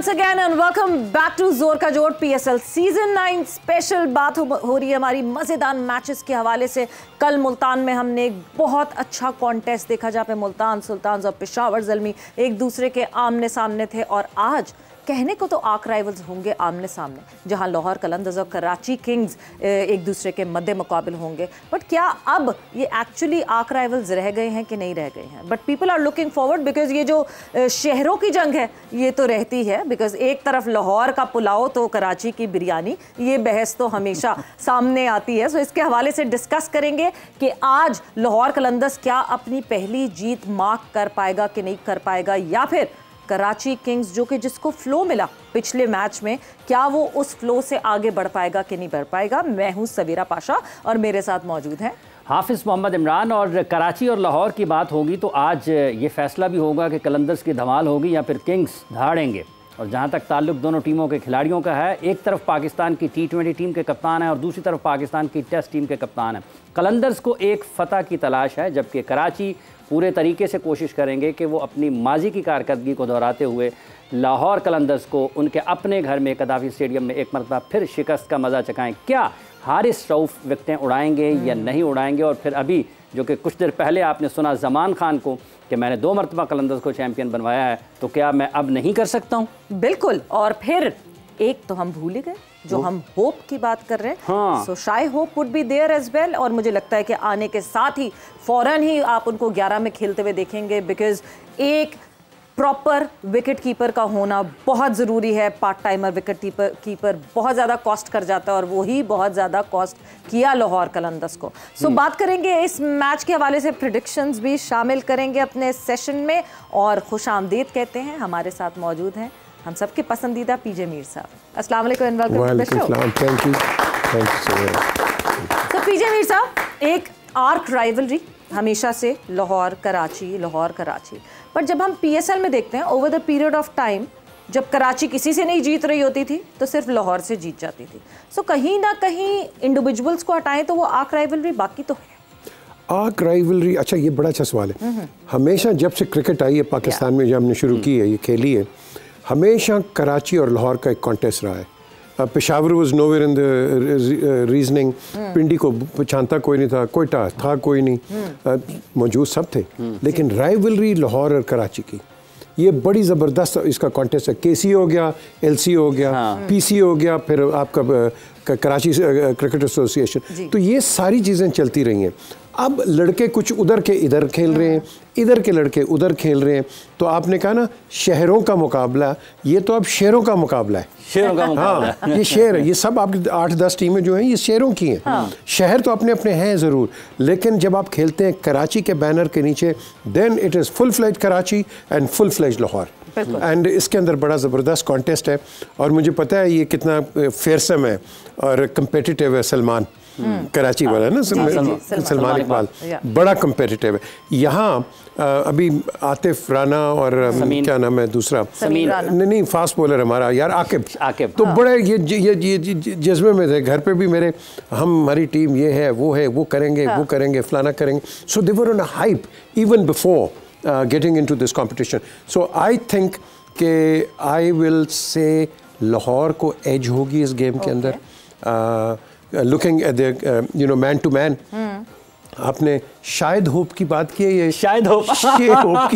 Again and welcome back to Zor ka जोर PSL season 9 special. बात हो रही है हमारी मजेदार मैचेस के हवाले से। कल मुल्तान में हमने एक बहुत अच्छा कॉन्टेस्ट देखा जहाँ पे मुल्तान सुल्तान्स और पेशावर ज़ल्मी एक दूसरे के आमने सामने थे, और आज कहने को तो आर्क राइवल्स होंगे आमने सामने, जहां लाहौर कलंदर्स और कराची किंग्स एक दूसरे के मद्दे मुकाबिल होंगे। बट क्या अब ये एक्चुअली आर्क राइवल्स रह गए हैं कि नहीं रह गए हैं? But people are looking forward because ये जो शहरों की जंग है ये तो रहती है, बिकॉज एक तरफ लाहौर का पुलाव तो कराची की बिरयानी, ये बहस तो हमेशा सामने आती है। सो इसके हवाले से डिस्कस करेंगे कि आज लाहौर कलंदर्स क्या अपनी पहली जीत मार्क कर पाएगा कि नहीं कर पाएगा, या फिर कराची किंग्स जो कि जिसको फ्लो मिला पिछले मैच में, क्या वो उस फ्लो से आगे बढ़ पाएगा कि नहीं बढ़ पाएगा। मैं हूं सवीरा पाशा और मेरे साथ मौजूद हैं हाफिज़ मोहम्मद इमरान। और कराची और लाहौर की बात होगी तो आज ये फैसला भी होगा कि कलंदर्स की धमाल होगी या फिर किंग्स धाड़ेंगे। और जहाँ तक ताल्लुक दोनों टीमों के खिलाड़ियों का है, एक तरफ पाकिस्तान की T20 टीम के कप्तान है और दूसरी तरफ पाकिस्तान की टेस्ट टीम के कप्तान है। कलंदर्स को एक फ़तह की तलाश है, जबकि कराची पूरे तरीके से कोशिश करेंगे कि वो अपनी माजी की कारकर्दगी को दोहराते हुए लाहौर कलंदर्स को उनके अपने घर में कदाफी स्टेडियम में एक मरतबा फिर शिकस्त का मज़ा चखाएँ। क्या हारिस रऊफ़ विकेटें उड़ाएंगे या नहीं उड़ाएंगे? और फिर अभी जो कि कुछ देर पहले आपने सुना ज़मान खान को कि मैंने 2 मरतबा कलंदर्स को चैम्पियन बनवाया है, तो क्या मैं अब नहीं कर सकता हूँ? बिल्कुल। और फिर एक तो हम भूल ही गए, जो हम होप की बात कर रहे हैं। हाँ। So Shai Hope would be there as well, और मुझे लगता है कि आने के साथ ही फौरन ही आप उनको 11 में खेलते हुए देखेंगे, बिकॉज एक प्रॉपर विकेट कीपर का होना बहुत ज़रूरी है। पार्ट टाइमर विकेट कीपर बहुत ज़्यादा कॉस्ट कर जाता है, और वही बहुत ज़्यादा कॉस्ट किया लाहौर कलंदर्स को। सो बात करेंगे इस मैच के हवाले से, प्रेडिक्शंस भी शामिल करेंगे अपने सेशन में, और खुशामदीद कहते हैं हमारे साथ मौजूद हैं हम सबके पसंदीदा पीजे मीर साहब। अस्सलाम वालेकुम and welcome to the show. Thank you so much. तो पीजे मीर साहब, एक आर्क राइवलरी हमेशा से लाहौर कराची, पर जब हम पीएसएल में देखते हैं over the period of time, जब कराची किसी से नहीं जीत रही होती थी तो सिर्फ लाहौर से जीत जाती थी। सो कहीं ना कहीं इंडिविजुअल्स को हटाएं तो वो आर्क राइवलरी बाकी तो है। आर्क राइवलरी, अच्छा ये बड़ा अच्छा सवाल है। हमेशा जब से क्रिकेट आई है पाकिस्तान में, जब हमने शुरू की है, ये खेली है, हमेशा कराची और लाहौर का एक कॉन्टेस्ट रहा है। Peshawar was nowhere in the reasoning, Pindi को पहचानता कोई नहीं था, कोयटा था कोई नहीं, मौजूद सब थे, लेकिन राइवलरी लाहौर और कराची की ये बड़ी ज़बरदस्त इसका कॉन्टेस्ट है। केसी हो गया, एलसी हो गया, पीसी हो गया, फिर आपका कराची क्रिकेट एसोसिएशन, तो ये सारी चीज़ें चलती रही हैं। अब लड़के कुछ उधर के इधर खेल रहे हैं, इधर के लड़के उधर खेल रहे हैं, तो आपने कहा ना शहरों का मुकाबला, ये तो अब शेरों का मुकाबला है। शेरों का मुकाबला। हाँ, ये शेर है, ये सब आपकी 8-10 टीमें जो हैं ये शेरों की हैं। हाँ। शहर तो अपने अपने हैं ज़रूर, लेकिन जब आप खेलते हैं कराची के बैनर के नीचे, then it is full fledge Karachi and full fledge Lahore. And इसके अंदर बड़ा ज़बरदस्त कॉन्टेस्ट है, और मुझे पता है ये कितना फेयरसम है और कम्पिटिटिव है। सलमान कराची वाला ना, सलमान इकबाल, बड़ा कम्पिटिटिव है। यहाँ अभी आतिफ राना और क्या नाम है दूसरा, नहीं फास्ट बॉलर हमारा यार आकिब, तो बड़े ये जज्बे में थे। घर पे भी मेरे, हमारी टीम ये है, वो करेंगे, फलाना करेंगे। So they were on a hype even before getting into this competition. So I think कि आई विल से लाहौर को एज होगी इस गेम के अंदर। Looking at the man to man, आपने शायद होप की बात की है, ये शायद होप शे होप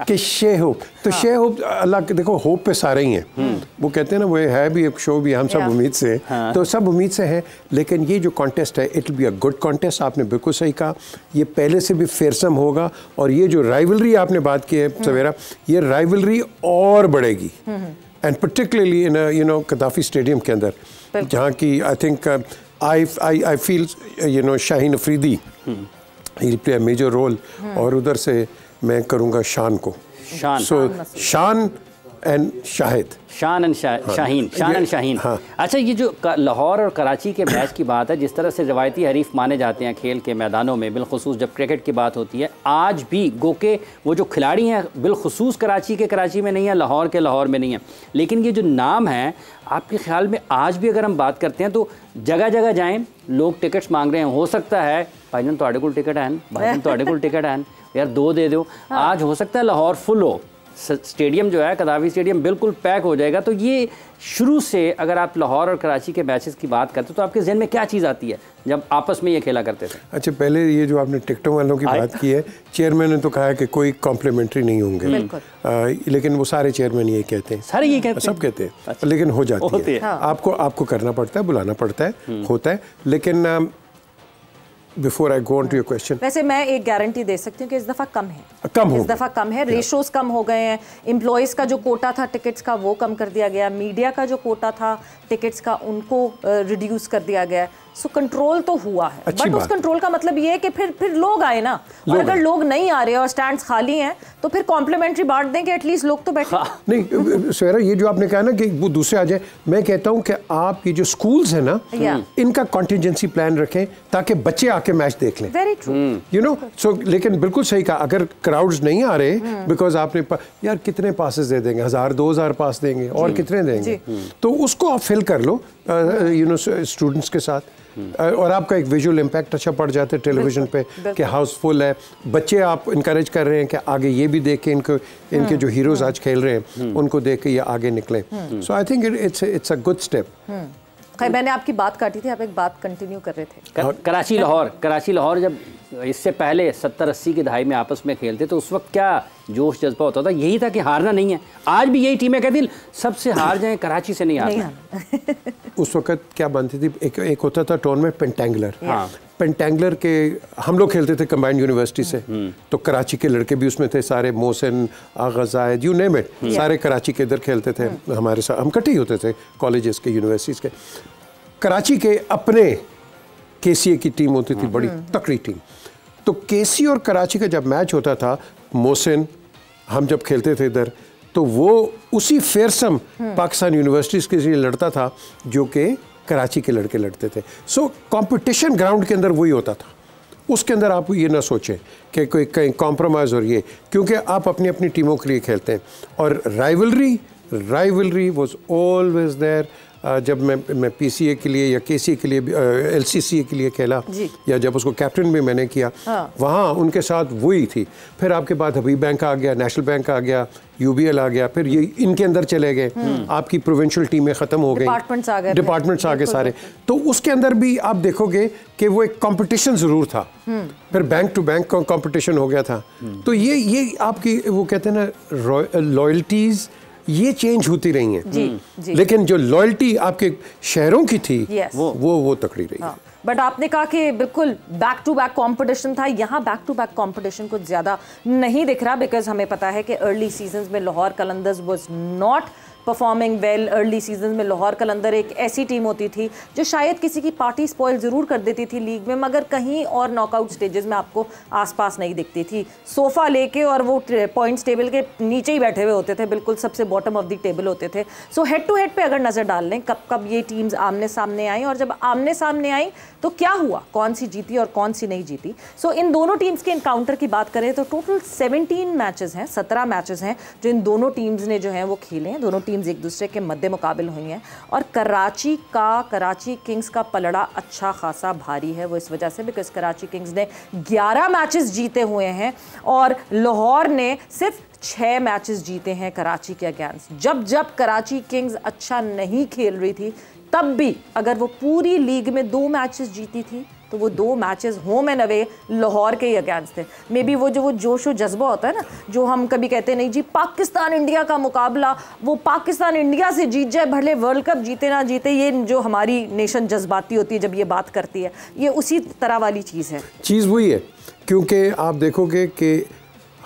कि शे होप, तो शे होप अल्लाह के, देखो होप पे सारे ही हैं। वो कहते हैं ना, वो है भी एक शो भी, हम सब उम्मीद से हैं, तो सब उम्मीद से हैं। लेकिन ये जो कॉन्टेस्ट है, it will be a good contest. आपने बिल्कुल सही कहा, ये पहले से भी फेयरसम होगा, और ये जो राइवलरी आपने बात की है सवेरा, ये राइवलरी और बढ़ेगी, एंड पर्टिकुलरली इन कदाफी स्टेडियम के अंदर, जहाँ की I think I feel Shaheen Afridi he'll play a major role, और उधर से मैं करूँगा शान को, शान एंड शाहिद, शान एंड शाहीन। हाँ। अच्छा, ये जो लाहौर और कराची के मैच की बात है, जिस तरह से रवायती हरीफ माने जाते हैं खेल के मैदानों में, बिलखुसूस जब क्रिकेट की बात होती है, आज भी गो के वो जो खिलाड़ी हैं बिलखुसूस कराची में नहीं है, लाहौर के लाहौर में नहीं है, लेकिन ये जो नाम है, आपके ख्याल में आज भी अगर हम बात करते हैं तो जगह जगह जाएँ, लोग टिकट्स मांग रहे हैं, हो सकता है भाईजान ਤੁਹਾਡੇ ਕੋਲ टिकट है, भाईजान ਤੁਹਾਡੇ ਕੋਲ टिकट है यार 2 दे दो, आज हो सकता है लाहौर फुल हो, स्टेडियम जो है कदाफी स्टेडियम बिल्कुल पैक हो जाएगा। तो ये शुरू से अगर आप लाहौर और कराची के मैचेस की बात करते तो आपके जहन में क्या चीज़ आती है जब आपस में ये खेला करते थे? अच्छा, पहले ये जो आपने टिकटों वालों की बात की है, चेयरमैन ने तो कहा है कि कोई कॉम्प्लीमेंट्री नहीं होंगे, लेकिन वो सारे चेयरमैन ये कहते हैं, सारे ये कहते हैं, सब कहते हैं। अच्छा। लेकिन हो जाती है। आपको करना पड़ता है, बुलाना पड़ता है, होता है। लेकिन before I go on to your question, वैसे मैं एक गारंटी दे सकती हूँ कि इस दफ़ा कम हो, इस दफ़ा कम है। रेशोज कम हो गए हैं। एम्प्लॉयज़ का जो कोटा था टिकट्स का वो कम कर दिया गया। मीडिया का जो कोटा था टिकट्स का उनको रिड्यूस कर दिया गया। सो कंट्रोल तो हुआ है, बट उस कंट्रोल का मतलब ये है कि फिर लोग आए ना, और अगर लोग नहीं आ रहे और स्टैंड्स खाली हैं तो फिर कॉम्प्लीमेंट्री बांट दें कि एटलीस्ट लोग तो बैठे। नहीं सुहेरा, ये जो आपने कहा ना कि वो दूसरे आ जाए, मैं कहता हूँ कि आप ये जो स्कूल्स है ना, इनका कॉन्टिजेंसी प्लान रखें ताकि बच्चे आके मैच देख लें। Very true, you know. So लेकिन बिल्कुल सही कहा, अगर क्राउड्स नहीं आ रहे बिकॉज आपने यार कितने पासेस दे देंगे, 1000-2000 पास देंगे और कितने देंगे, तो उसको आप फिल कर लो यू नो स्टूडेंट्स के साथ, और आपका एक विजुअल इम्पैक्ट अच्छा पड़ जाता है टेलीविजन पे कि हाउसफुल है। बच्चे आप इनकरेज कर रहे हैं कि आगे ये भी देख के इनके जो हीरोज आज खेल रहे हैं उनको देख के ये आगे निकले। So I think it's a good step. मैंने आपकी बात काटी थी, आप एक बात कंटिन्यू कर रहे थे। कराची लाहौर जब इससे पहले 70-80 की दहाई में आपस में खेलते तो उस वक्त क्या जोश जज्बा होता था? यही था कि हारना नहीं है। आज भी यही टीमें कहती सबसे हार जाएं, कराची से नहीं हारना। उस वक्त क्या बनती थी, एक होता था टूर्नामेंट पेंटेंगुलर। पेंटेंगुलर के हम लोग खेलते थे कंबाइंड यूनिवर्सिटी से, तो कराची के लड़के भी उसमें थे सारे, मोहसिन, आगा जायद, यू नेम इट, सारे कराची के इधर खेलते थे हमारे साथ। हम इकट्ठे ही होते थे कॉलेजेस के, यूनिवर्सिटीज़ के। कराची के अपने केसीए की टीम होती थी, बड़ी तकड़ी टीम। तो केसी और कराची का जब मैच होता था, मोहसिन हम जब खेलते थे इधर, तो वो उसी फेयरसम पाकिस्तान यूनिवर्सिटीज़ के लिए लड़ता था जो कि कराची के लड़के लड़ते थे। सो कंपटीशन ग्राउंड के अंदर वही होता था। उसके अंदर आप ये ना सोचें कि कोई कहीं कॉम्प्रोमाइज़ और ये, क्योंकि आप अपनी अपनी टीमों के लिए खेलते हैं। और राइवलरी वाज ऑलवेज देयर। जब मैं पीसीए के लिए या केसीए के लिए, एलसीसीए के लिए खेला, या जब उसको कैप्टन भी मैंने किया, वहाँ उनके साथ वही थी। फिर आपके बाद हबीब बैंक आ गया, नेशनल बैंक आ गया, यूबीएल आ गया, फिर ये इनके अंदर चले गए, आपकी प्रोविंशियल टीमें ख़त्म हो गई, डिपार्टमेंट्स आ गए सारे। तो उसके अंदर भी आप देखोगे कि वो एक कंपटीशन ज़रूर था। फिर बैंक टू बैंक कंपटीशन हो गया था। तो ये आपकी वो कहते हैं ना लॉयल्टीज़, ये चेंज होती रही हैं, लेकिन जो लॉयल्टी आपके शहरों की थी वो तकड़ी रही है। बट आपने कहा कि बिल्कुल बैक टू बैक कंपटीशन था। यहाँ बैक टू बैक कंपटीशन कुछ ज़्यादा नहीं दिख रहा, बिकॉज हमें पता है कि अर्ली सीजन्स में Lahore Qalandars was not performing well. Early season में लाहौर कलंदर एक ऐसी टीम होती थी जो शायद किसी की पार्टी स्पॉइल ज़रूर कर देती थी लीग में, मगर कहीं और नॉकआउट स्टेजेस में आपको आसपास नहीं दिखती थी। सोफ़ा लेके और वो पॉइंट्स टेबल के नीचे ही बैठे हुए होते थे, बिल्कुल सबसे बॉटम ऑफ द टेबल होते थे। सो हेड टू हेड पे अगर नज़र डाल लें कब कब ये टीम्स आमने सामने आई, और जब आमने सामने आई तो क्या हुआ, कौन सी जीती और कौन सी नहीं जीती। सो इन दोनों टीम्स के इनकाउंटर की बात करें तो टोटल 17 मैचेस हैं, 17 मैचेस हैं जो इन दोनों टीम्स ने जो हैं वो खेले हैं। दोनों टीम्स एक दूसरे के मद्दे मुकाबिल हुई हैं, और कराची किंग्स का पलड़ा अच्छा खासा भारी है। वो इस वजह से बिकॉज कराची किंग्स ने 11 मैचेस जीते हुए हैं और लाहौर ने सिर्फ 6 मैचेस जीते हैं कराची के अगेंस्ट। जब कराची किंग्स अच्छा नहीं खेल रही थी तब भी अगर वो पूरी लीग में 2 मैचेस जीती थी तो वो 2 matches home and away Lahore के ही अगेंस्ट थे। मे बी वो जोश और जज्बा होता है ना, जो हम कभी कहते नहीं जी पाकिस्तान इंडिया का मुकाबला, वो पाकिस्तान इंडिया से जीत जाए भले वर्ल्ड कप जीते ना जीते, ये जो हमारी नेशन जज्बाती होती है जब ये बात करती है, ये उसी तरह वाली चीज़ है। चीज़ वही है, क्योंकि आप देखोगे कि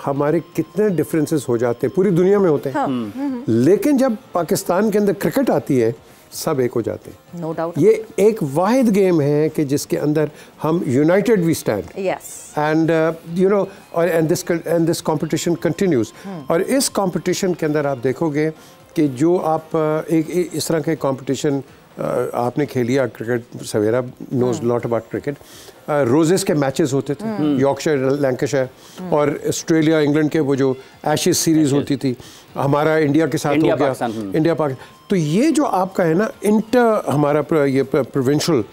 हमारे कितने डिफरेंसेस हो जाते हैं, पूरी दुनिया में होते हैं, लेकिन जब पाकिस्तान के अंदर क्रिकेट आती है सब एक हो जाते हैं। No doubt. ये एक वाहिद गेम है कि जिसके अंदर हम united we stand, and you know, और एंड दिस कंपटीशन कंटिन्यूज। और इस कंपटीशन के अंदर आप देखोगे कि जो आप एक इस तरह के कंपटीशन आपने खेलिया, क्रिकेट सवेरा knows lot about cricket, Roses के मैचेस होते थे, यॉर्कशायर, लैंकाशायर, और ऑस्ट्रेलिया इंग्लैंड के वो जो एशेज सीरीज होती थी, हमारा इंडिया के साथ हो गया, इंडिया पाकिस्तान। तो ये जो आपका है ना हमारा ये प्रोविंशियल,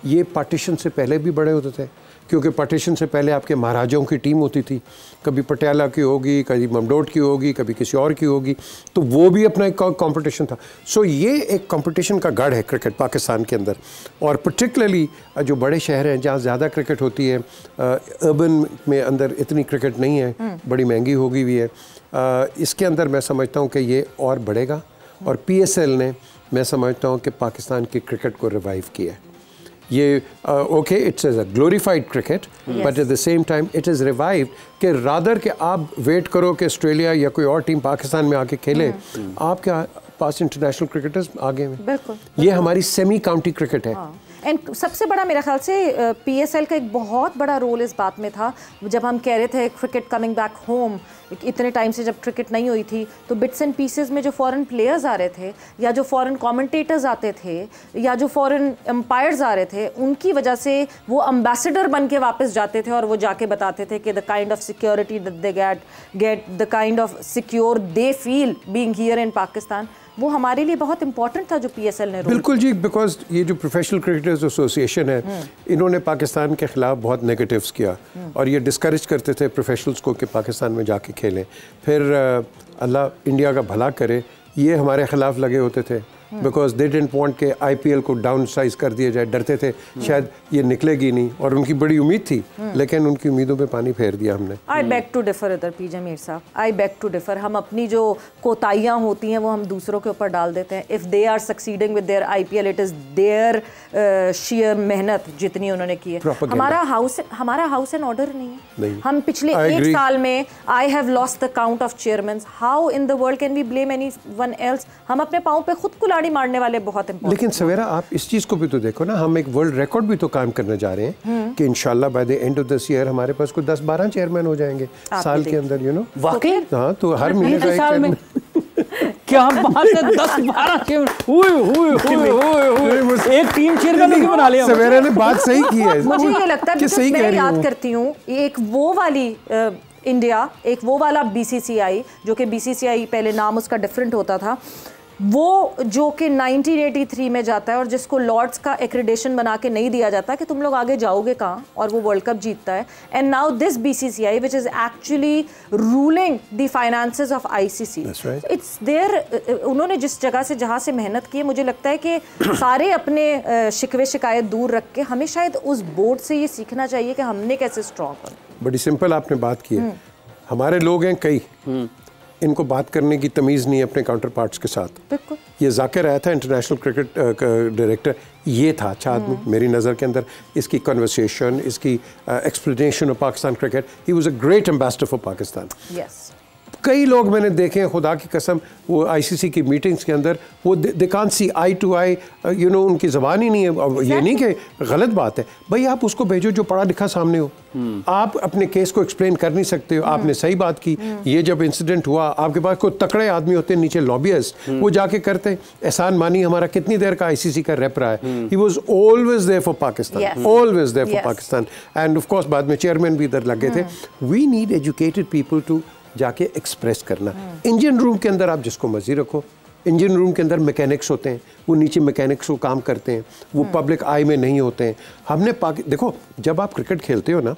ये पार्टीशन से पहले भी बड़े होते थे, क्योंकि पार्टीशन से पहले आपके महाराजाओं की टीम होती थी, कभी पटियाला की होगी, कभी ममडोट की होगी, कभी किसी और की होगी, तो वो भी अपना एक कंपटीशन था। सो ये एक कंपटीशन का गढ़ है क्रिकेट पाकिस्तान के अंदर, और पर्टिकुलरली जो बड़े शहर हैं जहाँ ज़्यादा क्रिकेट होती है, अर्बन में अंदर इतनी क्रिकेट नहीं है, बड़ी महंगी हो गई हुई है। इसके अंदर मैं समझता हूँ कि ये और बढ़ेगा, और PSL ने मैं समझता हूँ कि पाकिस्तान की क्रिकेट को रिवाइव किया है। ये okay, it's a glorified cricket, but at the same time it is revived कि रादर कि आप वेट करो कि ऑस्ट्रेलिया या कोई और टीम पाकिस्तान में आके खेले, आपके पास इंटरनेशनल क्रिकेटर्स आगे हैं। बिल्कुल, ये हमारी सेमी काउंटी क्रिकेट है। एंड सबसे बड़ा मेरे ख्याल से PSL का एक बहुत बड़ा रोल इस बात में था, जब हम कह रहे थे क्रिकेट कमिंग बैक होम, इतने टाइम से जब क्रिकेट नहीं हुई थी, तो बिट्स एंड पीसेस में जो फॉरेन प्लेयर्स आ रहे थे, या जो फॉरेन कमेंटेटर्स आते थे, या जो फॉरेन एम्पायर्स आ रहे थे, उनकी वजह से वो एम्बेसडर बन के वापस जाते थे और वो जाके बताते थे कि the kind of security that they get the kind of secure they feel being here in Pakistan, वो हमारे लिए बहुत इंपॉर्टेंट था जो PSL ने। बिल्कुल जी, बिकॉज ये जो प्रोफेशनल क्रिकेटर्स एसोसिएशन है, इन्होंने पाकिस्तान के खिलाफ बहुत नेगेटिव्स किया, और ये डिस्करेज करते थे प्रोफेशनल्स को कि पाकिस्तान में जाके खेलें। फिर अल्लाह इंडिया का भला करे, ये हमारे खिलाफ लगे होते थे, बिकॉज दे डिडंट वांट के IPL को डाउन साइज कर दिया जाए, डरते थे शायद ये निकलेगी नहीं, और उनकी बड़ी उम्मीद थी, लेकिन उनकी उम्मीदों पे पानी फेर दिया हमने। आई बैक टू डिफर इधर PJ मीर साहब, आई बैक टू डिफर। हम अपनी जो कोताहियाँ होती हैं वो हम दूसरों के ऊपर डाल देते हैं। If they are succeeding with their IPL, it is their share मेहनत जितनी उन्होंने की है। हमारा हाउस एंड ऑर्डर नहीं है। हम पिछले 1 साल में I have lost the count of chairman. How in the world can we blame anyone else? हम अपने पाँव पे खुद कुल्हाड़ी मारने वाले बहुत इंपॉर्टेंट। लेकिन सवेरा, आप इस चीज़ को भी तो देखो ना, हम एक वर्ल्ड रिकॉर्ड भी तो कायम करने जा रहे हैं कि इंशाल्लाह by the end of this year हमारे पास कोई 10-12 चेयरमैन हो जाएंगे साल के अंदर, यू नो। वाकई? हाँ, तो हर महीने का एक चेयरमैन। क्या बात है, 10-12 चेयरमैन, एक टीम चेयरमैन भी बना लिया। सवेरा ने बात सही की है। मुझे ये लगता है कि सही कह मैं रही हूँ। याद करती हूँ एक वो वाली इंडिया, एक वो वाला BCCI, जो कि BCCI पहले नाम उसका डिफरेंट होता था, वो जो कि 1983 में जाता है और जिसको लॉर्ड्स का एक्रेडिशन बना के नहीं दिया जाता कि तुम लोग आगे जाओगे कहाँ, और वो वर्ल्ड कप जीतता है। And now this BCCI which is actually ruling the finances of ICC, it's there. उन्होंने जिस जगह से जहाँ से मेहनत की है, मुझे लगता है कि सारे अपने शिकवे शिकायत दूर रख के हमें शायद उस बोर्ड से ये सीखना चाहिए कि हमने कैसे स्ट्रॉन्ग होना। बड़ी सिंपल आपने बात की है। हमारे लोग हैं कई, इनको बात करने की तमीज़ नहीं है अपने काउंटर पार्ट्स के साथ। बिल्कुल। ये जाकिर आया था इंटरनेशनल क्रिकेट डायरेक्टर, ये था अच्छा आदमी मेरी नज़र के अंदर। इसकी कन्वर्सेशन, इसकी explanation of Pakistan cricket, he was a great ambassador for Pakistan. Yes. कई लोग मैंने देखे हैं, खुदा की कसम, वो ICC की मीटिंग्स के अंदर वो they can't see eye to eye, you know, उनकी ज़बान ही नहीं है। अब ये नहीं कि गलत बात है, भाई आप उसको भेजो जो पढ़ा लिखा सामने हो। आप अपने केस को एक्सप्लेन कर नहीं सकते हो। आपने सही बात की, ये जब इंसिडेंट हुआ, आपके पास कोई तकड़े आदमी होते हैं नीचे, लॉबियस्ट, वो जाके करते। एहसान मानी हमारा कितनी देर का ICC का रेप रहा है। He was always there for Pakistan, always there for Pakistan, and of course बाद में चेयरमैन भी इधर लगे थे। We need educated people to जाके एक्सप्रेस करना। इंजन रूम के अंदर आप जिसको मर्जी रखो, इंजन रूम के अंदर मैकेनिक्स होते हैं, वो नीचे मैकेनिक्स को काम करते हैं, वो पब्लिक आई में नहीं होते हैं। हमने देखो, जब आप क्रिकेट खेलते हो ना,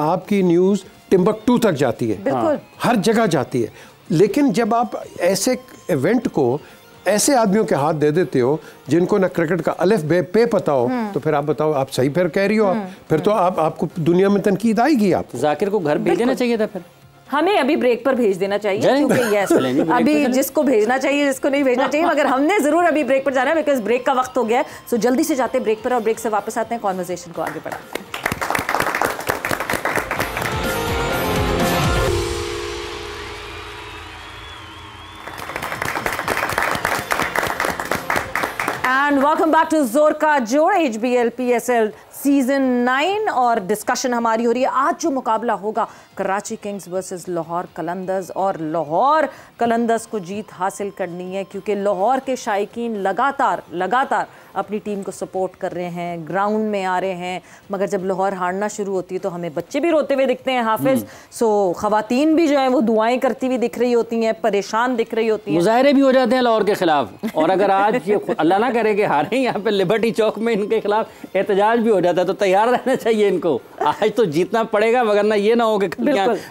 आपकी न्यूज़ टिम्बकटू तक जाती है, बिल्कुल, हर जगह जाती है। लेकिन जब आप ऐसे इवेंट को ऐसे आदमियों के हाथ दे देते हो जिनको ना क्रिकेट का अलिफ बे पे पता हो, तो फिर आप बताओ, आप सही फिर कह रही हो आप, फिर तो आपको दुनिया में तनकीद आएगी। आप जाकिर को घर भेज देना चाहिए था, फिर हमें अभी ब्रेक पर भेज देना चाहिए, क्योंकि यस, अभी जिसको भेजना चाहिए, जिसको नहीं भेजना चाहिए, मगर हमने जरूर अभी ब्रेक पर जाना है, बिकॉज ब्रेक का वक्त हो गया है। सो जल्दी से जाते हैं ब्रेक पर, और ब्रेक से वापस आते हैं, कॉन्वर्सेशन को आगे बढ़ाते हैं। And welcome back to Zor का जोड़, HBL PSL सीजन 9, और डिस्कशन हमारी हो रही है। आज जो मुकाबला होगा कराची किंग्स वर्सेस लाहौर कलंदर्स, और लाहौर कलंदर्स को जीत हासिल करनी है, क्योंकि लाहौर के शायकीन लगातार अपनी टीम को सपोर्ट कर रहे हैं, ग्राउंड में आ रहे हैं, मगर जब लाहौर हारना शुरू होती है तो हमें बच्चे भी रोते हुए दिखते हैं हाफिज। सो खवातीन भी जो है वो दुआएं करती हुई दिख रही होती हैं, परेशान दिख रही होती हैं, मुजाहरे भी हो जाते हैं लाहौर के खिलाफ। और अगर आज ये अल्लाह ना करे कि हारे यहाँ पे लिबर्टी चौक में इनके खिलाफ एहतजाज भी हो जाता है, तो तैयार रहना चाहिए इनको। आज तो जीतना पड़ेगा, मगर ना ये ना हो कि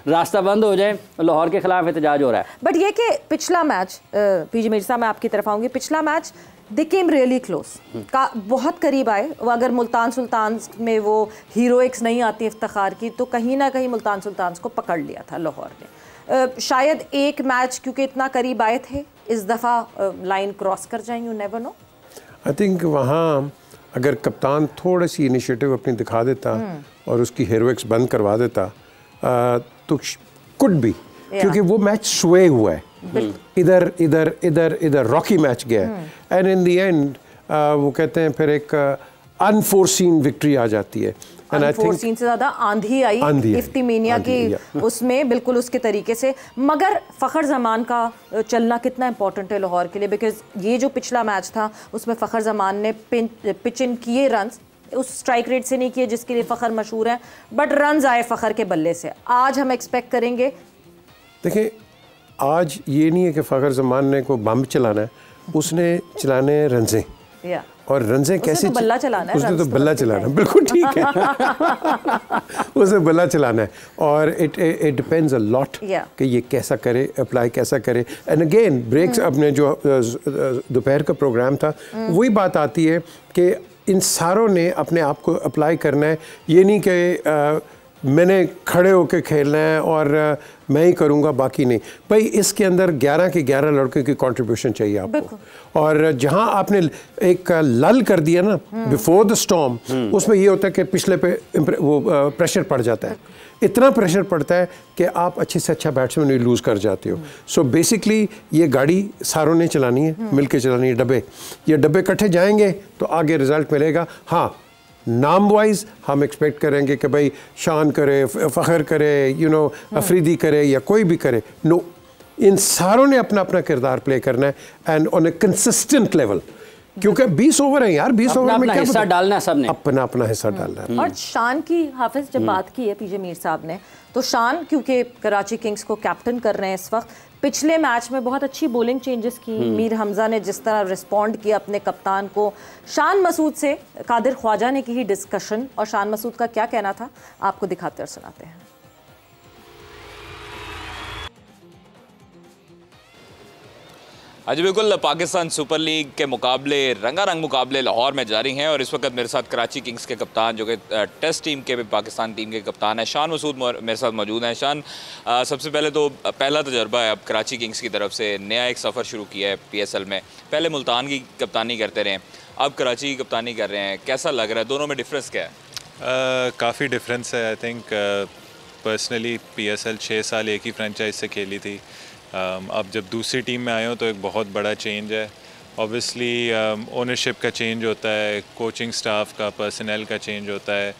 रास्ता बंद हो जाए। लाहौर के खिलाफ एहतजाज हो रहा है। बट ये कि पिछला मैच, पीजी मिर्जा मैं आपकी तरफ आऊँगी, पिछला मैच दे केम रियली क्लोज, का बहुत करीब आए। अगर मुल्तान सुल्तान में वो हीरोइक्स नहीं आती इफ्तिखार की, तो कहीं ना कहीं मुल्तान सुल्तान को पकड़ लिया था लाहौर ने। शायद एक मैच क्योंकि इतना करीब आए थे, इस दफ़ा लाइन क्रॉस कर जाएंगे, you never know. I think वहाँ अगर कप्तान थोड़ी सी इनिशिएटिव अपनी दिखा देता और उसकी हीरोइक्स बंद करवा देता तो कुड भी, क्योंकि वो मैच स्वे हुआ है, इधर इधर इधर इधर रॉकी मैच गया है, एंड इन द एंड वो कहते हैं फिर एक अनफोर्सीन विक्ट्री आ जाती है। अनफोर्सीन से ज़्यादा आंधी आई इफ्तिमीनिया की उसमें, बिल्कुल उसके तरीके से। मगर फ़खर ज़मान का चलना कितना इंपॉर्टेंट है लाहौर के लिए, बिकॉज ये जो पिछला मैच था उसमें फ़खर ज़मान ने पिच इन किए रन्स, उस स्ट्राइक रेट से नहीं किए जिसके लिए फ़खर मशहूर है, बट रन्स आए फ़खर के बल्ले से। आज हम एक्सपेक्ट करेंगे, देखिए आज ये नहीं है कि फ़खर ज़मान ने को बम चलाना है, उसने चलाने हैं रंजे, और रंजे कैसे तो बल्ला चलाना है, उसने तो बल्ला चलाना है, बिल्कुल ठीक है। उसे बल्ला चलाना है, और इट डिपेंड्स अ लॉट कि ये कैसा करे, अप्लाई कैसा करे। एंड अगेन ब्रेक्स, अपने जो दोपहर का प्रोग्राम था वही बात आती है कि इन सारों ने अपने आप को अप्लाई करना है। ये नहीं कि मैंने खड़े होकर खेलना है और मैं ही करूँगा बाकी नहीं। भाई इसके अंदर 11 के 11 लड़कों की कंट्रीब्यूशन चाहिए आपको, और जहाँ आपने एक लल कर दिया ना बिफोर द स्टॉर्म, उसमें ये होता है कि पिछले पे वो प्रेशर पड़ जाता है, इतना प्रेशर पड़ता है कि आप अच्छे से अच्छा बैट्समैन भी लूज़ कर जाते हो। सो बेसिकली ये गाड़ी सारों ने चलानी है, मिल के चलानी है डब्बे। ये डब्बे इकट्ठे जाएंगे तो आगे रिजल्ट मिलेगा। हाँ, नाम वाइज हम एक्सपेक्ट करेंगे कि भाई शान करे, फ़खर करे, अफरीदी करे या कोई भी करे, नो, इन सारों ने अपना अपना किरदार प्ले करना है, and on A consistent level, क्योंकि 20 ओवर है यार, 20 ओवर में क्या हिस्सा डालना है, सबने अपना अपना हिस्सा डालना है। और शान की हाफिज जब बात की है पीजे मीर साहब ने, तो शान क्योंकि कराची किंग्स को कैप्टन कर रहे हैं इस वक्त, पिछले मैच में बहुत अच्छी बॉलिंग चेंजेस की। मीर हमजा ने जिस तरह रिस्पॉन्ड किया अपने कप्तान को, शान मसूद से कादिर ख्वाजा ने की ही डिस्कशन, और शान मसूद का क्या कहना था आपको दिखाते और सुनाते हैं। आज बिल्कुल पाकिस्तान सुपर लीग के मुकाबले, रंगारंग मुकाबले लाहौर में जारी हैं, और इस वक्त मेरे साथ कराची किंग्स के कप्तान, जो कि टेस्ट टीम के पाकिस्तान टीम के कप्तान है, शान मसूद मेरे साथ मौजूद हैं। शान, सबसे पहले तो पहला तजर्बा है अब कराची किंग्स की तरफ से, नया एक सफ़र शुरू किया है PSL में। पहले मुल्तान की कप्तानी करते रहे, अब कराची की कप्तानी कर रहे हैं, कैसा लग रहा है? दोनों में डिफरेंस क्या है? काफ़ी डिफरेंस है। आई थिंक पर्सनली PSL 6 साल एक ही फ्रेंचाइज से खेली थी। अब जब दूसरी टीम में आए हो तो एक बहुत बड़ा चेंज है। ऑब्वियसली ओनरशिप का चेंज होता है, कोचिंग स्टाफ का, पर्सनल का चेंज होता है।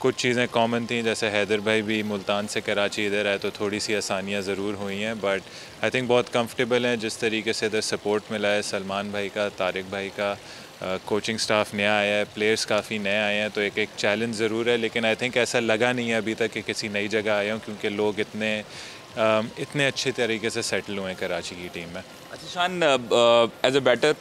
कुछ चीज़ें कॉमन थी, जैसे हैदर भाई भी मुल्तान से कराची इधर आए तो थोड़ी सी आसानियाँ ज़रूर हुई हैं, बट आई थिंक बहुत कंफर्टेबल हैं जिस तरीके से इधर सपोर्ट मिला है सलमान भाई का, तारिक भाई का। कोचिंग स्टाफ नया आया है, प्लेयर्स काफ़ी नए आए हैं, तो एक चैलेंज ज़रूर है, लेकिन आई थिंक ऐसा लगा नहीं है अभी तक कि किसी नई जगह आए हों, क्योंकि लोग इतने अच्छे तरीके से सेटल हुए हैं कराची की टीम में। अच्छा Shan, as a batter,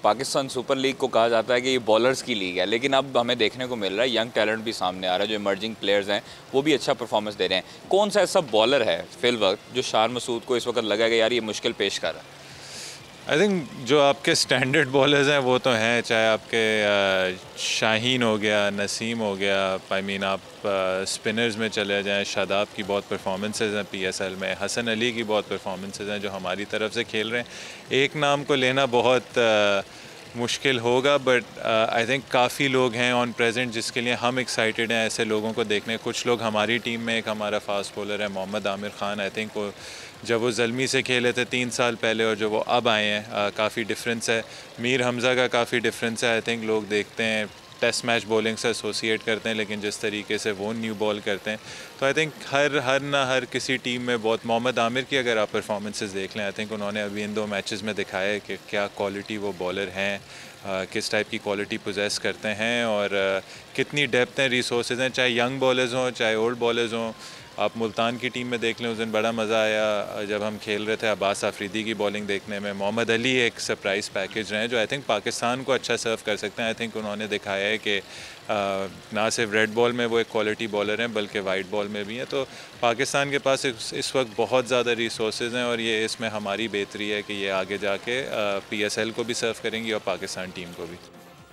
Pakistan super league को कहा जाता है कि ये बॉलर्स की लीग है, लेकिन अब हमें देखने को मिल रहा है यंग टैलेंट भी सामने आ रहा है, जो इमर्जिंग प्लेयर्स हैं वो भी अच्छा परफॉर्मेंस दे रहे हैं। कौन सा ऐसा बॉलर है फिल वक्त जो शान मसूद को इस वक्त लगा कि यार ये मुश्किल पेश कर रहा है? आई थिंक जो आपके स्टैंडर्ड बॉलर्स हैं वो तो हैं, चाहे आपके शाहीन हो गया, नसीम हो गया, आई मीन आप स्पिनर्स में चले जाएं, शादाब की बहुत परफॉर्मेंसेज हैं PSL में, हसन अली की बहुत परफॉर्मेंसेज हैं जो हमारी तरफ से खेल रहे हैं। एक नाम को लेना बहुत मुश्किल होगा, बट आई थिंक काफ़ी लोग हैं ऑन प्रेजेंट जिसके लिए हम एक्साइटेड हैं ऐसे लोगों को देखने। कुछ लोग हमारी टीम में, एक हमारा फास्ट बॉलर है मोहम्मद आमिर ख़ान, आई थिंक वो जब वो ज़ल्मी से खेले थे 3 साल पहले और जो वो अब आए हैं काफ़ी डिफरेंस है। मीर हमज़ा का काफ़ी डिफरेंस है, आई थिंक लोग देखते हैं टेस्ट मैच बॉलिंग से एसोसिएट करते हैं, लेकिन जिस तरीके से वो न्यू बॉल करते हैं, तो आई थिंक हर किसी टीम में बहुत, मोहम्मद आमिर की अगर आप परफॉर्मेंसेस देख लें, आई थिंक उन्होंने अभी इन 2 मैचेस में दिखाया है कि क्या क्वालिटी वो बॉलर हैं, किस टाइप की क्वालिटी पोजेस करते हैं और कितनी डेप्थ हैं, रिसोर्सेज हैं, चाहे यंग बॉलर्स हों चाहे ओल्ड बॉलर्स हों। आप मुल्तान की टीम में देख लें, उस दिन बड़ा मज़ा आया जब हम खेल रहे थे अब्बास आफरीदी की बॉलिंग देखने में। मोहम्मद अली एक सरप्राइज़ पैकेज रहे हैं जो आई थिंक पाकिस्तान को अच्छा सर्व कर सकते हैं। आई थिंक उन्होंने दिखाया है कि ना सिर्फ रेड बॉल में वो एक क्वालिटी बॉलर हैं बल्कि वाइट बॉल में भी हैं। तो पाकिस्तान के पास इस वक्त बहुत ज़्यादा रिसोर्सेज हैं और ये इसमें हमारी बेहतरी है कि ये आगे जाके PSL को भी सर्व करेंगी और पाकिस्तान टीम को भी।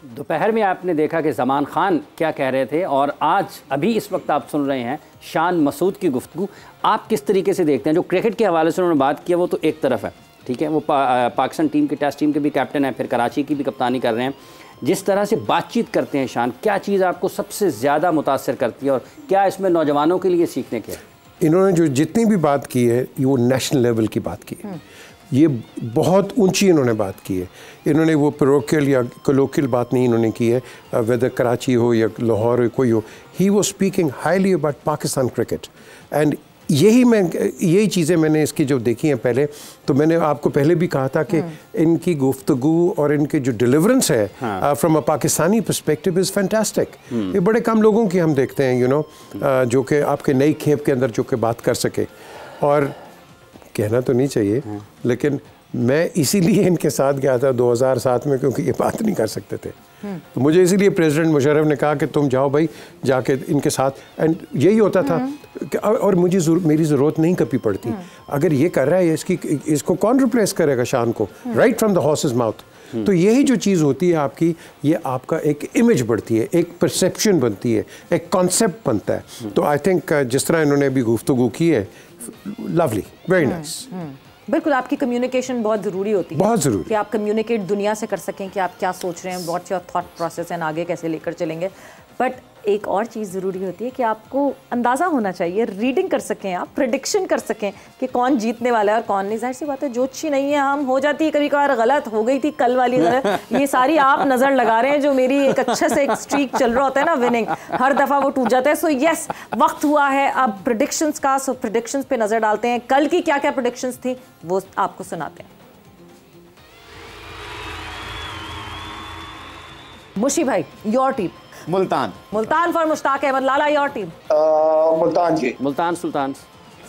दोपहर में आपने देखा कि ज़मान ख़ान क्या कह रहे थे और आज अभी इस वक्त आप सुन रहे हैं शान मसूद की गुफ्तगू। आप किस तरीके से देखते हैं? जो क्रिकेट के हवाले से उन्होंने बात किया वो तो एक तरफ है, ठीक है, वो पाकिस्तान टीम की टेस्ट टीम के भी कैप्टन हैं, फिर कराची की भी कप्तानी कर रहे हैं। जिस तरह से बातचीत करते हैं शान, क्या चीज़ आपको सबसे ज़्यादा मुतासर करती है और क्या इसमें नौजवानों के लिए सीखने के? इन्होंने जो जितनी भी बात की है वो नेशनल लेवल की बात की है, ये बहुत ऊंची इन्होंने बात की है। इन्होंने वो पैरोकियल या कोलोकियल बात नहीं इन्होंने की है, वेदर कराची हो या लाहौर हो कोई हो। He was speaking highly about Pakistan cricket and यही चीज़ें मैंने इसकी जो देखी हैं पहले, तो मैंने आपको पहले भी कहा था कि इनकी गुफ्तगू और इनके जो डिलीवरेंस है from a Pakistani perspective is fantastic. ये बड़े कम लोगों की हम देखते हैं यू नो जो कि आपके नई खेप के अंदर जो कि बात कर सके। और कहना तो नहीं चाहिए लेकिन मैं इसीलिए इनके साथ गया था 2007 में क्योंकि ये बात नहीं कर सकते थे। तो मुझे इसीलिए प्रेसिडेंट मुशर्रफ ने कहा कि तुम जाओ भाई जाके इनके साथ, एंड यही होता था और मेरी ज़रूरत नहीं कभी पड़ती। अगर ये कर रहा है इसको कौन रिप्लेस करेगा शान को, right from the horses mouth. तो यही जो चीज़ होती है आपकी, ये आपका एक इमेज बढ़ती है, एक परसेप्शन बनती है, एक कॉन्सेप्ट बनता है। तो आई थिंक जिस तरह इन्होंने अभी गुफ्तगू की है, लवली, वेरी नाइस। बिल्कुल, आपकी कम्युनिकेशन बहुत ज़रूरी होती है, बहुत ज़रूरी, कि आप कम्युनिकेट दुनिया से कर सकें कि आप क्या सोच रहे हैं, what's your thought process and आगे कैसे लेकर चलेंगे। बट एक और चीज़ ज़रूरी होती है कि आपको अंदाज़ा होना चाहिए, रीडिंग कर सकें, आप प्रेडिक्शन कर सकें कि कौन जीतने वाला है और कौन नहीं। जाहिर सी बात है ज्योतिषी नहीं है हम, हो जाती है कभी कभार गलत, हो गई थी कल वाली गलत, ये सारी आप नज़र लगा रहे हैं। जो मेरी एक अच्छे से एक स्ट्रीक चल रहा होता है ना विनिंग, हर दफ़ा वो टूट जाता है। सो यस, वक्त हुआ है अब प्रेडिक्शंस का। सो प्रेडिक्शंस पे नज़र डालते हैं, कल की क्या क्या प्रेडिक्शंस थी वो आपको सुनाते हैं। मुशी भाई, your team? Multan for Mushtaq Ahmed. Lala, your team? Multan ji. Multan Sultan.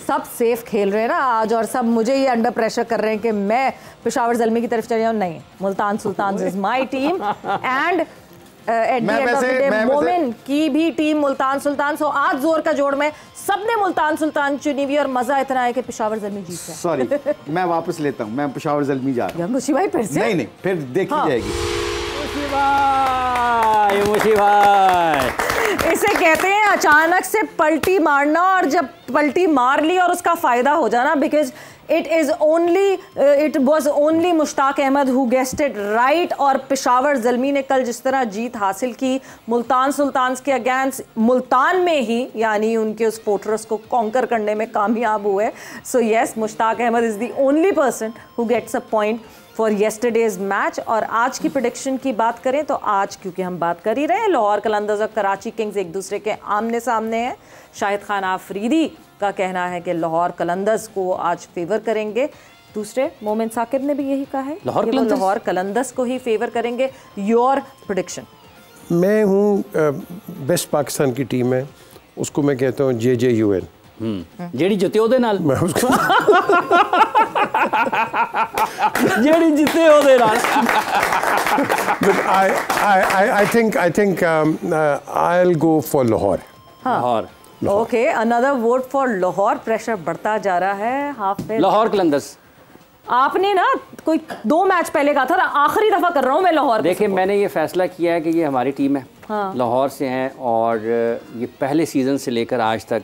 सब सेफ खेल रहे हैं ना आज और सब मुझे ये अंडर प्रेशर कर रहे हैं कि मैं पेशावर ज़ल्मी की तरफ चले जाऊँ। नहीं, Multan Sultan is my team and at the end of the day Momin की भी टीम मुल्तान सुल्तान। सो आज जोर का जोड़ में सबने मुल्तान सुल्तान चुनी हुई और मजा इतना है कि पेशावर ज़ल्मी जीत है। सॉरी मैं वापस लेता हूँ, मैं पेशावर ज़ल्मी जा रहा हूँ। मुशी भाई फिर से? नहीं फिर देखी जाएगी। मुशी भाई इसे कहते हैं अचानक से पलटी मारना, और जब पलटी मार ली और उसका फायदा हो जाना, because it was only Mushtaq Ahmed who guessed it right. और पेशावर ज़ल्मी ने कल जिस तरह जीत हासिल की मुल्तान सुल्तान के अगेंस्ट, मुल्तान में ही यानी उनके उस फोर्ट्रेस को कॉन्कर करने में कामयाब हुए। So yes, Mushtaq Ahmed is the only person who gets a point for yesterday's match. और आज की प्रेडिक्शन की बात करें तो आज, क्योंकि हम बात कर ही रहे हैं, लाहौर कलंदर्स और कराची किंग्स एक दूसरे के आमने सामने हैं। शाहिद खान आफरीदी का कहना है कि लाहौर कलंदर्स को आज फेवर करेंगे। दूसरे मोमिन साकिब ने भी यही कहा है कि वो लाहौर कलंदर्स को ही फेवर करेंगे। Your prediction? मैं हूँ बेस्ट पाकिस्तान की टीम है, उसको मैं कहता हूँ JJUN। जेडी जिते ओदे नाल मैं उसको जेडी जिते ओदे नाल। I think I'll go for Lahore. Lahore, okay, another vote for Lahore. Pressure बढ़ता जा रहा है। हाफ लाहौर कलंदर्स। आपने ना कोई 2 मैच पहले कहा था ना, आखिरी दफा कर रहा हूँ मैं लाहौर। देखिए मैंने ये फैसला किया है कि ये हमारी टीम है, लाहौर से हैं और ये पहले सीज़न से लेकर आज तक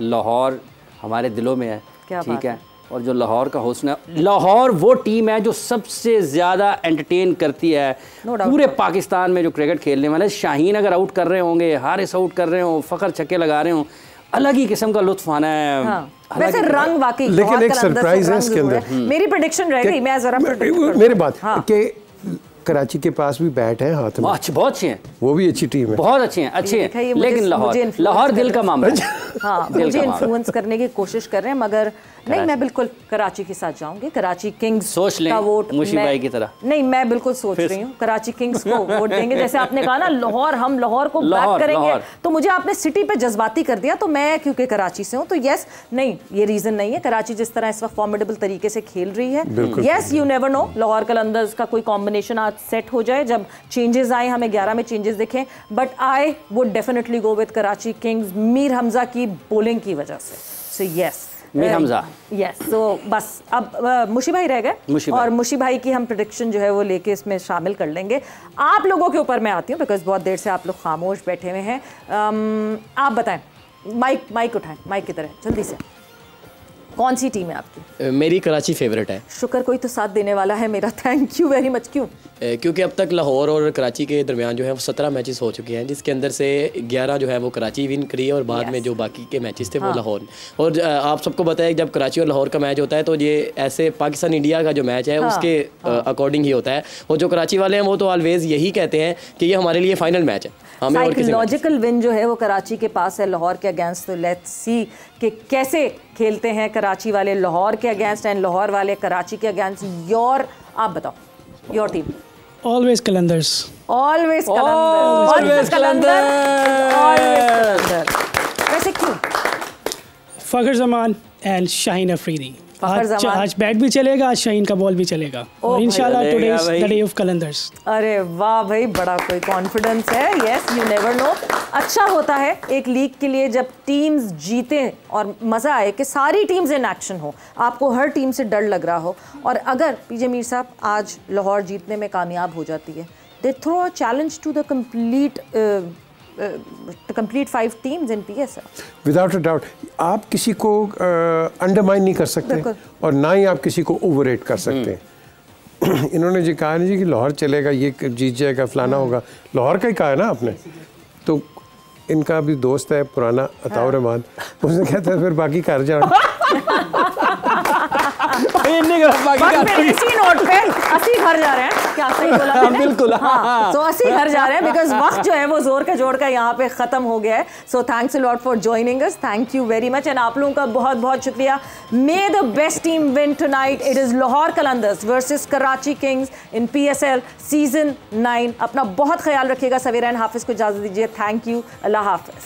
लाहौर हमारे दिलों में है, ठीक है। और जो लाहौर का हुस्न है, लाहौर वो टीम है जो सबसे ज़्यादा एंटरटेन करती है पूरे पाकिस्तान में जो क्रिकेट खेलने वाले। शाहीन अगर आउट कर रहे होंगे, हारिस आउट कर रहे हो, फ़खर छक्के लगा रहे हो, अलग ही किस्म का लुत्फ आना है। वैसे रंग वाकई, लेकिन एक सरप्राइज है इसके अंदर। मेरी प्रेडिक्शन रह गई, मैं जरा मेरी बात कि कराची के पास भी बैट है हाथ में, बहुत अच्छे हैं, वो भी अच्छी टीम है, बहुत अच्छे हैं, लेकिन लाहौर दिल का मामला है। हाँ, मुझे इन्फ्लुएंस करने की कोशिश कर रहे हैं, मगर नहीं, मैं बिल्कुल कराची के साथ जाऊंगी। कराची किंग्स सोच लें का वोट मुशी भाई की तरह। नहीं, मैं बिल्कुल सोच रही हूँ कराची किंग्स को वोट देंगे। जैसे आपने कहा ना लाहौर, हम लाहौर को बैक करेंगे, तो मुझे आपने सिटी पे जज्बाती कर दिया, तो मैं क्योंकि कराची से हूँ तो यस, नहीं ये रीजन नहीं है। कराची जिस तरह इस वक्त फॉर्मिडेबल तरीके से खेल रही है, yes you never know, Lahore Qalandars का कोई कॉम्बिनेशन आज सेट हो जाए, जब चेंजेस आए, हमें 11 में चेंजेस दिखें, but I would definitely go with Karachi Kings, Mir Hamza की बॉलिंग की वजह से। So yes, Mir Hamza, yes. So बस अब मुशी भाई रह गए, और मुशी भाई की हम प्रेडिक्शन जो है वो लेके इसमें शामिल कर लेंगे। आप लोगों के ऊपर मैं आती हूँ, बिकॉज बहुत देर से आप लोग खामोश बैठे हुए हैं। आप बताएं, माइक उठाएं, माइक की तरह जल्दी से, कौन सी टीम है आपकी? मेरी कराची फेवरेट है। शुक्र कोई तो साथ देने वाला है मेरा, थैंक यू वेरी मच। क्यों? क्योंकि अब तक लाहौर और कराची के दरमियान जो है वो 17 मैचेस हो चुके हैं, जिसके अंदर से 11 जो है वो कराची विन करी है, और बाद में जो बाकी के मैचेस थे वो लाहौर। और आप सबको पता है जब कराची और लाहौर का मैच होता है तो ये ऐसे पाकिस्तान इंडिया का जो मैच है उसके अकॉर्डिंग ही होता है, और जो कराची वाले हैं वो तो ऑलवेज यही कहते हैं कि ये हमारे लिए फाइनल मैच है। साइकोलॉजिकल विन जो है वो कराची के पास है लाहौर के अगेंस्ट, तो लेट्स सी कि कैसे खेलते हैं कराची वाले लाहौर के अगेंस्ट एंड लाहौर वाले कराची के अगेंस्ट। योर, आप बताओ, your team. Always Qalandars. Always Qalandars. Always Qalandars. Always Qalandars. वैसे क्यों? फखर जमान एंड शाहीन अफरीदी। आज बैट भी चलेगा, आज शाहीन का बॉल भी चलेगा, और इंशाल्लाह today is the day of Qalandars. अरे वाह भाई, बड़ा कोई कॉन्फिडेंस है। Yes, you never know. अच्छा होता है एक लीग के लिए जब टीम्स जीते और मज़ा आए कि सारी टीम्स इन एक्शन हो, आपको हर टीम से डर लग रहा हो। और अगर पीजे मीर साहब आज लाहौर जीतने में कामयाब हो जाती है, they throw a challenge to the complete 5 teams in PSL. Without a doubt, आप किसी को अंडरमाइन नहीं कर सकते और ना ही आप किसी को ओवररेट कर सकते हैं। इन्होंने जो कहा नहीं जी कि लाहौर चलेगा, ये जीत जाएगा, फलाना होगा, लाहौर का ही कहा है ना आपने। तो इनका भी दोस्त है पुराना अताउर रहमान, उसने कहता है फिर बाकी कर जाओ। इसी नोट पे 80 घर जा रहे हैं, क्या सही बोला मैंने? बिल्कुल, हाँ। तो 80 घर जा रहे हैं, बिकॉज वक्त जो है वो जोर का जोड़ का यहाँ पे खत्म हो गया है। So thanks a lot for joining us, thank you very much, and आप लोगों का बहुत बहुत शुक्रिया। मे the best team win tonight. It is Lahore Qalandars versus Karachi kings in PSL season 9। अपना बहुत ख्याल रखिएगा। सवेरा एंड हाफिज को इजाजत दीजिए। Thank you, Allah Hafiz.